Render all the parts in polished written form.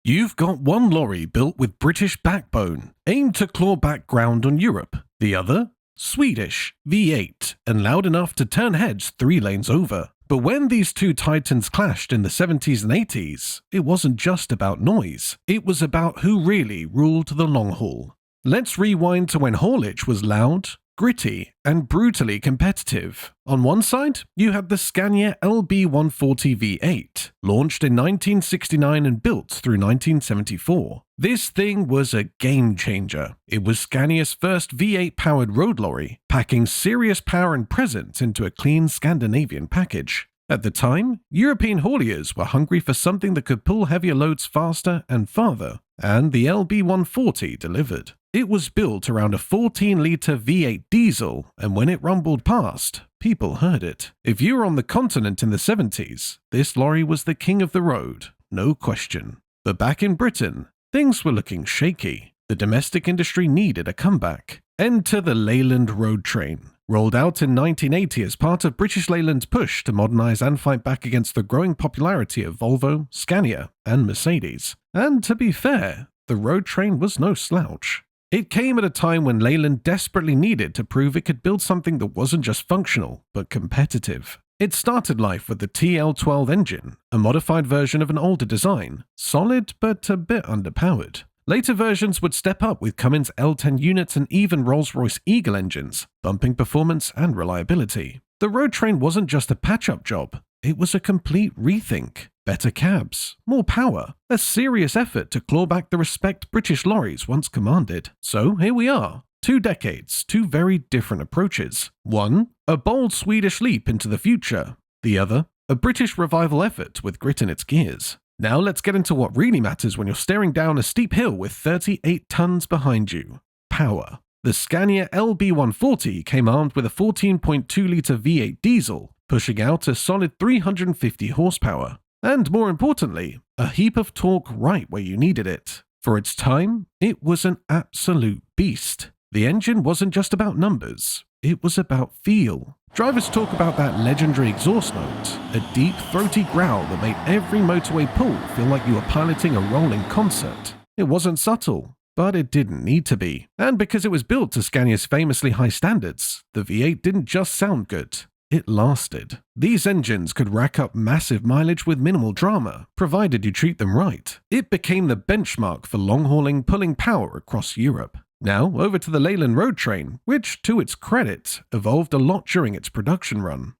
You've got one lorry built with British backbone, aimed to claw back ground on Europe. The other, Swedish V8, and loud enough to turn heads 3 lanes over. But when these two titans clashed in the 70s and 80s, it wasn't just about noise. It was about who really ruled the long haul. Let's rewind to when haulage was loud, gritty, and brutally competitive. On one side, you had the Scania LB140 V8, launched in 1969 and built through 1974. This thing was a game changer. It was Scania's first V8-powered road lorry, packing serious power and presence into a clean Scandinavian package. At the time, European hauliers were hungry for something that could pull heavier loads faster and farther, and the LB140 delivered. It was built around a 14-litre V8 diesel, and when it rumbled past, people heard it. If you were on the continent in the 70s, this lorry was the king of the road, no question. But back in Britain, things were looking shaky. The domestic industry needed a comeback. Enter the Leyland Roadtrain. Rolled out in 1980 as part of British Leyland's push to modernise and fight back against the growing popularity of Volvo, Scania, and Mercedes. And to be fair, the Roadtrain was no slouch. It came at a time when Leyland desperately needed to prove it could build something that wasn't just functional, but competitive. It started life with the TL12 engine, a modified version of an older design, solid but a bit underpowered. Later versions would step up with Cummins L10 units and even Rolls-Royce Eagle engines, bumping performance and reliability. The Roadtrain wasn't just a patch-up job, it was a complete rethink. Better cabs, more power, a serious effort to claw back the respect British lorries once commanded. So here we are, 2 decades, 2 very different approaches. One, a bold Swedish leap into the future. The other, a British revival effort with grit in its gears. Now let's get into what really matters when you're staring down a steep hill with 38 tons behind you. Power. The Scania LB140 came armed with a 14.2-litre V8 diesel, pushing out a solid 350 horsepower. And more importantly, a heap of torque right where you needed it. For its time, it was an absolute beast. The engine wasn't just about numbers, it was about feel. Drivers talk about that legendary exhaust note, a deep, throaty growl that made every motorway pull feel like you were piloting a rolling concert. It wasn't subtle, but it didn't need to be. And because it was built to Scania's famously high standards, the V8 didn't just sound good. It lasted. These engines could rack up massive mileage with minimal drama, provided you treat them right. It became the benchmark for long-hauling, pulling power across Europe. Now, over to the Leyland Roadtrain, which, to its credit, evolved a lot during its production run.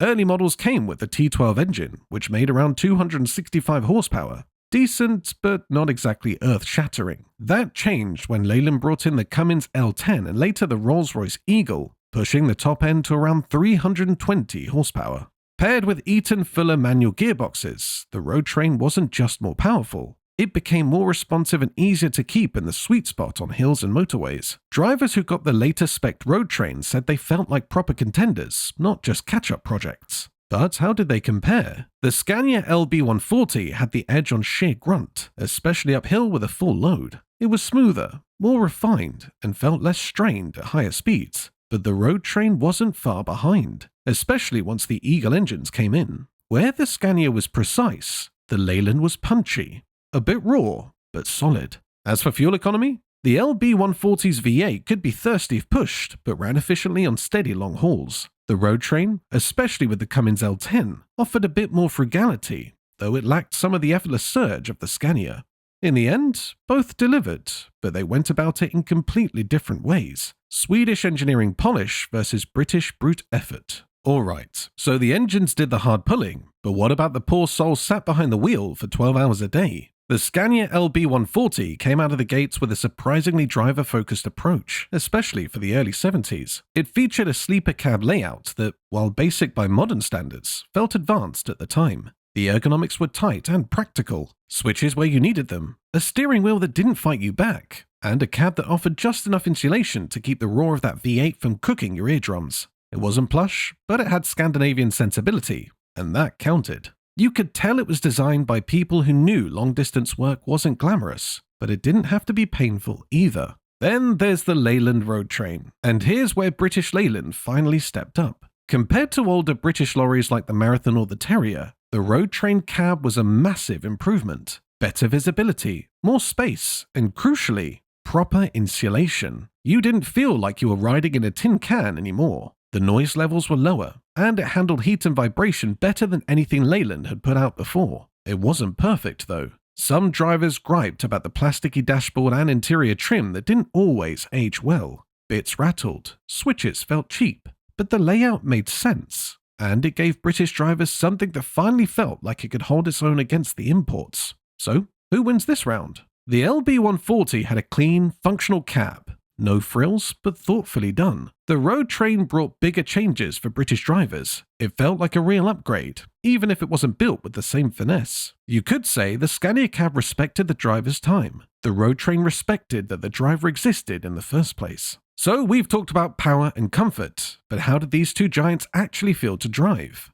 Early models came with the T12 engine, which made around 265 horsepower. Decent, but not exactly earth-shattering. That changed when Leyland brought in the Cummins L10 and later the Rolls-Royce Eagle, pushing the top end to around 320 horsepower. Paired with Eaton Fuller manual gearboxes, the Roadtrain wasn't just more powerful, it became more responsive and easier to keep in the sweet spot on hills and motorways. Drivers who got the later spec Roadtrain said they felt like proper contenders, not just catch-up projects. But how did they compare? The Scania LB140 had the edge on sheer grunt, especially uphill with a full load. It was smoother, more refined, and felt less strained at higher speeds. But the Roadtrain wasn't far behind, especially once the Eagle engines came in. Where the Scania was precise, the Leyland was punchy. A bit raw, but solid. As for fuel economy, the LB140's V8 could be thirsty if pushed, but ran efficiently on steady long hauls. The Roadtrain, especially with the Cummins L10, offered a bit more frugality, though it lacked some of the effortless surge of the Scania. In the end, both delivered, but they went about it in completely different ways. Swedish engineering polish versus British brute effort. Alright, so the engines did the hard pulling, but what about the poor souls sat behind the wheel for 12 hours a day? The Scania LB140 came out of the gates with a surprisingly driver-focused approach, especially for the early 70s. It featured a sleeper cab layout that, while basic by modern standards, felt advanced at the time. The ergonomics were tight and practical, switches where you needed them, a steering wheel that didn't fight you back, and a cab that offered just enough insulation to keep the roar of that V8 from cooking your eardrums. It wasn't plush, but it had Scandinavian sensibility, and that counted. You could tell it was designed by people who knew long-distance work wasn't glamorous, but it didn't have to be painful either. Then there's the Leyland Roadtrain, and here's where British Leyland finally stepped up. Compared to older British lorries like the Marathon or the Terrier, The Roadtrain cab was a massive improvement. Better visibility, more space, and crucially, proper insulation. You didn't feel like you were riding in a tin can anymore. The noise levels were lower, and it handled heat and vibration better than anything Leyland had put out before. It wasn't perfect though. Some drivers griped about the plasticky dashboard and interior trim that didn't always age well. Bits rattled, switches felt cheap, but the layout made sense, and it gave British drivers something that finally felt like it could hold its own against the imports. So, who wins this round? The LB140 had a clean, functional cab. No frills, but thoughtfully done. The Roadtrain brought bigger changes for British drivers. It felt like a real upgrade, even if it wasn't built with the same finesse. You could say the Scania cab respected the driver's time. The Roadtrain respected that the driver existed in the first place. So we've talked about power and comfort, but how did these two giants actually feel to drive?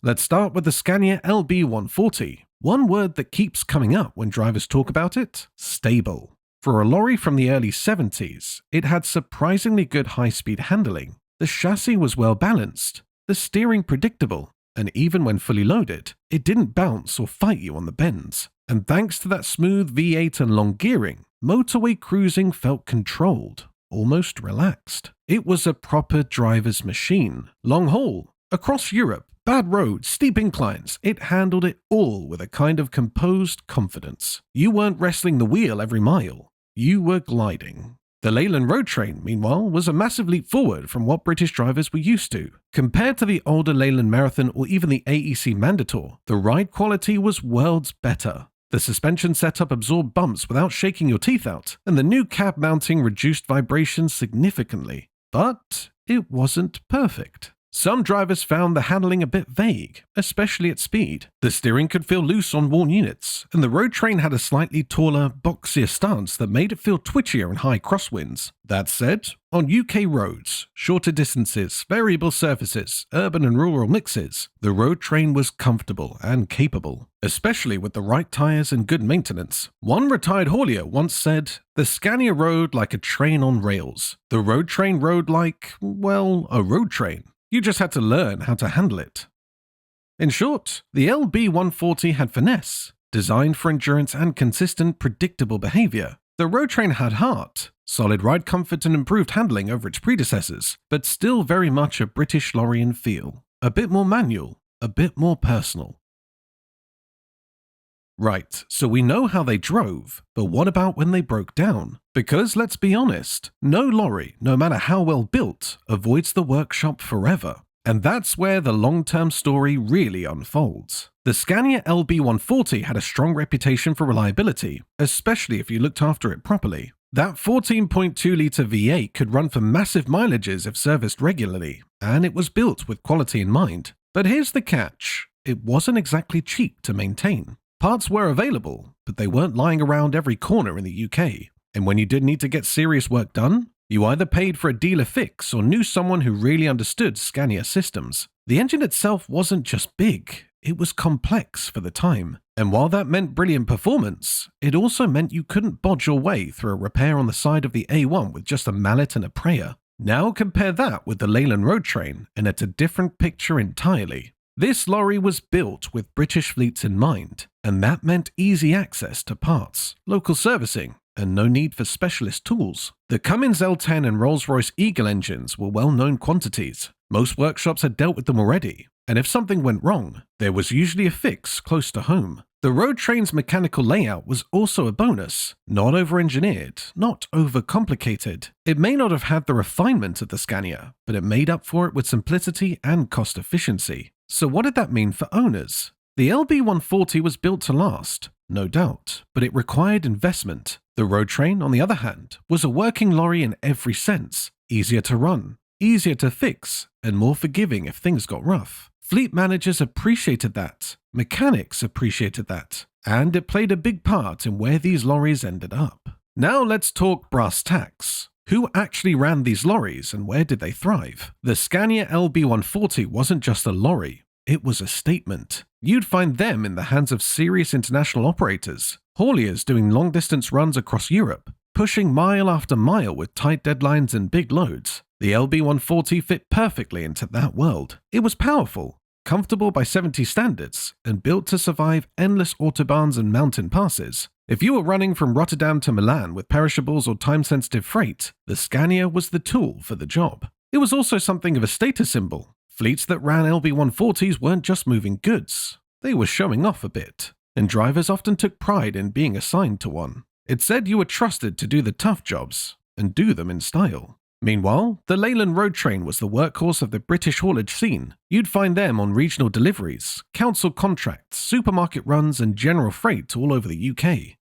Let's start with the Scania LB140. One word that keeps coming up when drivers talk about it: stable. For a lorry from the early 70s, it had surprisingly good high-speed handling. The chassis was well balanced, the steering predictable, and even when fully loaded, it didn't bounce or fight you on the bends. And thanks to that smooth V8 and long gearing, motorway cruising felt controlled, almost relaxed. It was a proper driver's machine. Long haul, across Europe, bad roads, steep inclines, it handled it all with a kind of composed confidence. You weren't wrestling the wheel every mile. You were gliding. The Leyland Roadtrain, meanwhile, was a massive leap forward from what British drivers were used to. Compared to the older Leyland Marathon or even the AEC Mandator, the ride quality was worlds better. The suspension setup absorbed bumps without shaking your teeth out, and the new cab mounting reduced vibrations significantly. But it wasn't perfect. Some drivers found the handling a bit vague, especially at speed. The steering could feel loose on worn units, and the Roadtrain had a slightly taller, boxier stance that made it feel twitchier in high crosswinds. That said, on UK roads, shorter distances, variable surfaces, urban and rural mixes, the Roadtrain was comfortable and capable, especially with the right tyres and good maintenance. One retired haulier once said, "The Scania rode like a train on rails. The Roadtrain rode like, well, a road train. You just had to learn how to handle it." In short, the LB140 had finesse, designed for endurance and consistent, predictable behavior. The Roadtrain had heart, solid ride comfort and improved handling over its predecessors, but still very much a British lorry in feel. A bit more manual, a bit more personal. Right, so we know how they drove, but what about when they broke down? Because let's be honest, no lorry, no matter how well built, avoids the workshop forever. And that's where the long-term story really unfolds. The Scania LB140 had a strong reputation for reliability, especially if you looked after it properly. That 14.2-litre V8 could run for massive mileages if serviced regularly, and it was built with quality in mind. But here's the catch: it wasn't exactly cheap to maintain. Parts were available, but they weren't lying around every corner in the UK. And when you did need to get serious work done, you either paid for a dealer fix or knew someone who really understood Scania systems. The engine itself wasn't just big, it was complex for the time. And while that meant brilliant performance, it also meant you couldn't bodge your way through a repair on the side of the A1 with just a mallet and a prayer. Now compare that with the Leyland Roadtrain, and it's a different picture entirely. This lorry was built with British fleets in mind, and that meant easy access to parts, local servicing, and no need for specialist tools. The Cummins L10 and Rolls-Royce Eagle engines were well-known quantities. Most workshops had dealt with them already, and if something went wrong, there was usually a fix close to home. The Roadtrain's mechanical layout was also a bonus, not over-engineered, not over-complicated. It may not have had the refinement of the Scania, but it made up for it with simplicity and cost efficiency. So what did that mean for owners? The LB140 was built to last, no doubt, but it required investment. The Roadtrain, on the other hand, was a working lorry in every sense: easier to run, easier to fix, and more forgiving if things got rough. Fleet managers appreciated that, mechanics appreciated that, and it played a big part in where these lorries ended up. Now let's talk brass tacks. Who actually ran these lorries and where did they thrive? The Scania LB140 wasn't just a lorry, it was a statement. You'd find them in the hands of serious international operators, hauliers doing long-distance runs across Europe, pushing mile after mile with tight deadlines and big loads. The LB140 fit perfectly into that world. It was powerful, comfortable by 70 standards, and built to survive endless autobahns and mountain passes. If you were running from Rotterdam to Milan with perishables or time-sensitive freight, the Scania was the tool for the job. It was also something of a status symbol. Fleets that ran LB140s weren't just moving goods. They were showing off a bit, and drivers often took pride in being assigned to one. It said you were trusted to do the tough jobs, and do them in style. Meanwhile, the Leyland Roadtrain was the workhorse of the British haulage scene. You'd find them on regional deliveries, council contracts, supermarket runs, and general freight all over the UK.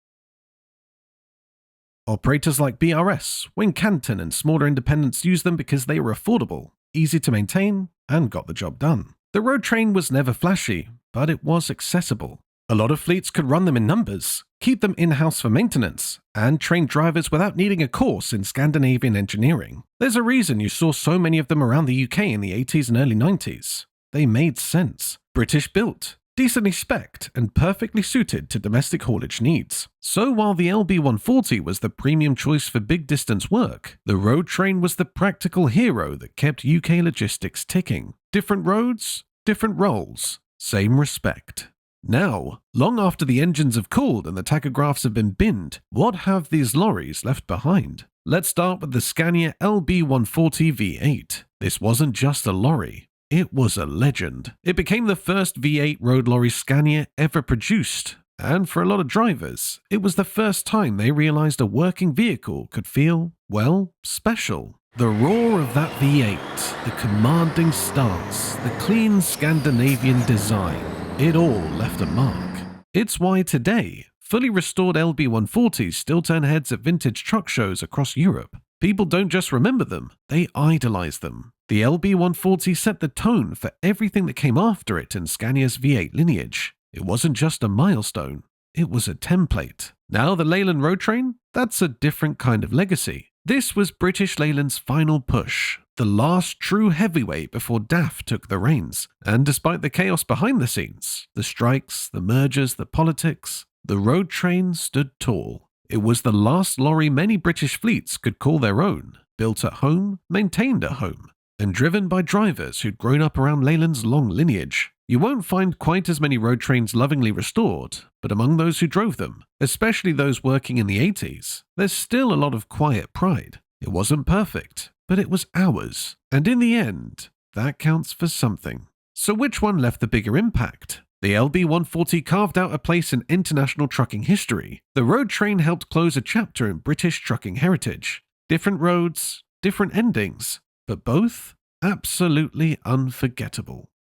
Operators like BRS, Wincanton, and smaller independents used them because they were affordable, easy to maintain, and got the job done. The Roadtrain was never flashy, but it was accessible. A lot of fleets could run them in numbers, keep them in-house for maintenance, and train drivers without needing a course in Scandinavian engineering. There's a reason you saw so many of them around the UK in the 80s and early 90s. They made sense. British built, decently spec'd, and perfectly suited to domestic haulage needs. So while the LB140 was the premium choice for big distance work, the Roadtrain was the practical hero that kept UK logistics ticking. Different roads, different roles, same respect. Now, long after the engines have cooled and the tachographs have been binned, what have these lorries left behind? Let's start with the Scania LB140 V8. This wasn't just a lorry. It was a legend. It became the first V8 road lorry Scania ever produced, and for a lot of drivers, it was the first time they realized a working vehicle could feel, well, special. The roar of that V8, the commanding stance, the clean Scandinavian design, it all left a mark. It's why today, fully restored LB140s still turn heads at vintage truck shows across Europe. People don't just remember them, they idolize them. The LB140 set the tone for everything that came after it in Scania's V8 lineage. It wasn't just a milestone, it was a template. Now the Leyland Roadtrain? That's a different kind of legacy. This was British Leyland's final push, the last true heavyweight before DAF took the reins. And despite the chaos behind the scenes, the strikes, the mergers, the politics, the Roadtrain stood tall. It was the last lorry many British fleets could call their own, built at home, maintained at home, and driven by drivers who'd grown up around Leyland's long lineage. You won't find quite as many Roadtrains lovingly restored, but among those who drove them, especially those working in the 80s, there's still a lot of quiet pride. It wasn't perfect, but it was ours, and in the end, that counts for something. So which one left the bigger impact? The LB140 carved out a place in international trucking history. The Roadtrain helped close a chapter in British trucking heritage. Different roads, different endings, but both absolutely unforgettable.